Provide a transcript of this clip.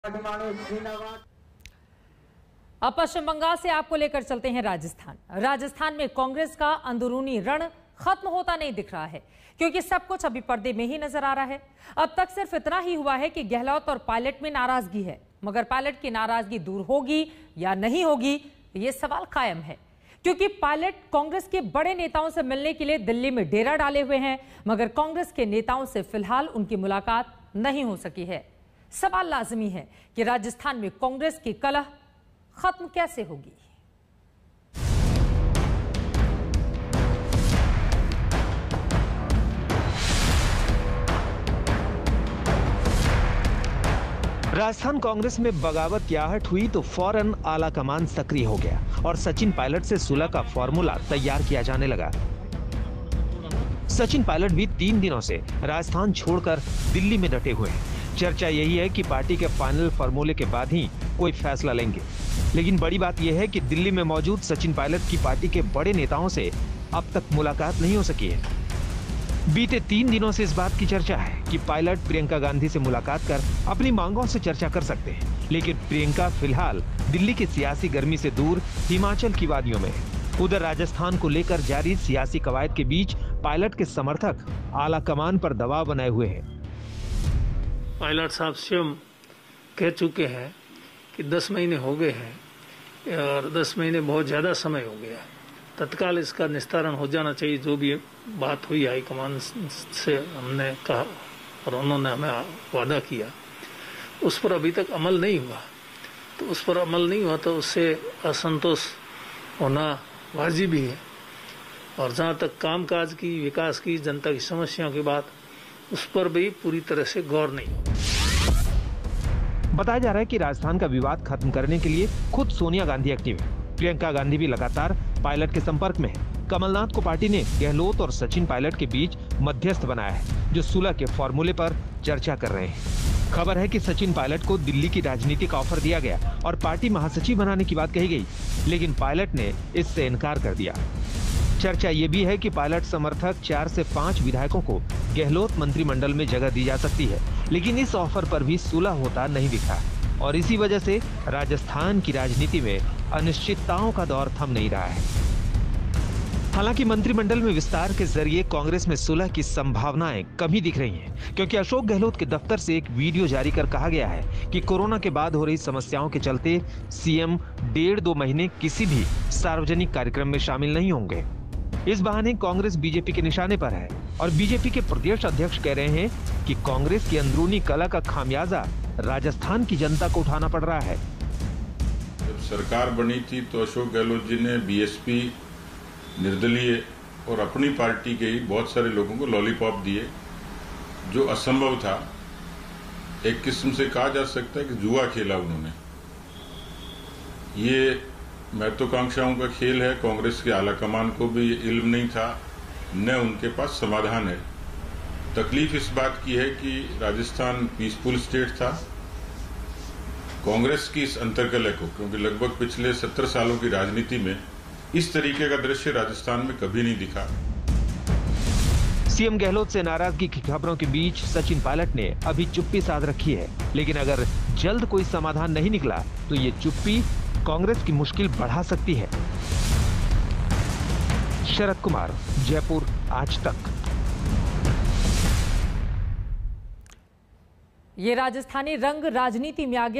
अब पश्चिम बंगाल से आपको लेकर चलते हैं राजस्थान। राजस्थान में कांग्रेस का अंदरूनी रण खत्म होता नहीं दिख रहा है, क्योंकि सब कुछ अभी पर्दे में ही नजर आ रहा है। अब तक सिर्फ इतना ही हुआ है कि गहलोत और पायलट में नाराजगी है, मगर पायलट की नाराजगी दूर होगी या नहीं होगी, ये सवाल कायम है, क्योंकि पायलट कांग्रेस के बड़े नेताओं से मिलने के लिए दिल्ली में डेरा डाले हुए हैं, मगर कांग्रेस के नेताओं से फिलहाल उनकी मुलाकात नहीं हो सकी है। सवाल लाजमी है कि राजस्थान में कांग्रेस की कलह खत्म कैसे होगी। राजस्थान कांग्रेस में बगावत की आहट हुई तो फौरन आला कमान सक्रिय हो गया और सचिन पायलट से सुलह का फॉर्मूला तैयार किया जाने लगा। सचिन पायलट भी 3 दिनों से राजस्थान छोड़कर दिल्ली में डटे हुए हैं। चर्चा यही है कि पार्टी के फाइनल फॉर्मूले के बाद ही कोई फैसला लेंगे। लेकिन बड़ी बात यह है कि दिल्ली में मौजूद सचिन पायलट की पार्टी के बड़े नेताओं से अब तक मुलाकात नहीं हो सकी है। बीते 3 दिनों से इस बात की चर्चा है कि पायलट प्रियंका गांधी से मुलाकात कर अपनी मांगों से चर्चा कर सकते हैं, लेकिन प्रियंका फिलहाल दिल्ली की सियासी गर्मी से दूर हिमाचल की वादियों में है। उधर राजस्थान को लेकर जारी सियासी कवायद के बीच पायलट के समर्थक आला कमान पर दबाव बनाए हुए हैं। पायलट साहब स्वयं कह चुके हैं कि 10 महीने हो गए हैं और 10 महीने बहुत ज़्यादा समय हो गया, तत्काल इसका निस्तारण हो जाना चाहिए। जो भी बात हुई हाईकमान से हमने कहा और उन्होंने हमें वादा किया, उस पर अभी तक अमल नहीं हुआ। तो उस पर अमल नहीं हुआ तो उससे असंतोष होना वाजिब भी है। और जहाँ तक कामकाज की, विकास की, जनता की समस्याओं की बात, उस पर भी पूरी तरह से गौर नहीं हो। बताया जा रहा है कि राजस्थान का विवाद खत्म करने के लिए खुद सोनिया गांधी एक्टिव है। प्रियंका गांधी भी लगातार पायलट के संपर्क में है। कमलनाथ को पार्टी ने गहलोत और सचिन पायलट के बीच मध्यस्थ बनाया है, जो सुलह के फॉर्मूले पर चर्चा कर रहे हैं। खबर है कि सचिन पायलट को दिल्ली की राजनीति का ऑफर दिया गया और पार्टी महासचिव बनाने की बात कही गई, लेकिन पायलट ने इससे इनकार कर दिया। चर्चा ये भी है कि पायलट समर्थक 4 से 5 विधायकों को गहलोत मंत्रिमंडल में जगह दी जा सकती है, लेकिन इस ऑफर पर भी सुलह होता नहीं दिखा और इसी वजह से राजस्थान की राजनीति में अनिश्चितताओं का दौर थम नहीं रहा है। हालांकि मंत्रिमंडल में विस्तार के जरिए कांग्रेस में सुलह की संभावनाएं कम ही दिख रही हैं, क्योंकि अशोक गहलोत के दफ्तर से एक वीडियो जारी कर कहा गया है कि कोरोना के बाद हो रही समस्याओं के चलते सीएम 1.5-2 महीने किसी भी सार्वजनिक कार्यक्रम में शामिल नहीं होंगे। इस बहाने कांग्रेस बीजेपी के निशाने पर है और बीजेपी के प्रदेश अध्यक्ष कह रहे हैं कि कांग्रेस की अंदरूनी कलह का खामियाजा राजस्थान की जनता को उठाना पड़ रहा है। जब सरकार बनी थी तो अशोक गहलोत जी ने बीएसपी, निर्दलीय और अपनी पार्टी के ही बहुत सारे लोगों को लॉलीपॉप दिए, जो असंभव था। एक किस्म से कहा जा सकता है कि जुआ खेला उन्होंने। ये महत्वाकांक्षाओं का खेल है। कांग्रेस के आलाकमान को भी ये इल्म नहीं था, न उनके पास समाधान है। तकलीफ इस बात की है कि राजस्थान पीसफुल स्टेट था। कांग्रेस की इस अंतर्कलह को, क्योंकि लगभग पिछले 70 सालों की राजनीति में इस तरीके का दृश्य राजस्थान में कभी नहीं दिखा। सीएम गहलोत से नाराजगी की खबरों के बीच सचिन पायलट ने अभी चुप्पी साध रखी है, लेकिन अगर जल्द कोई समाधान नहीं निकला तो ये चुप्पी कांग्रेस की मुश्किल बढ़ा सकती है। शरद कुमार, जयपुर, आज तक। ये राजस्थानी रंग राजनीति में आ गया।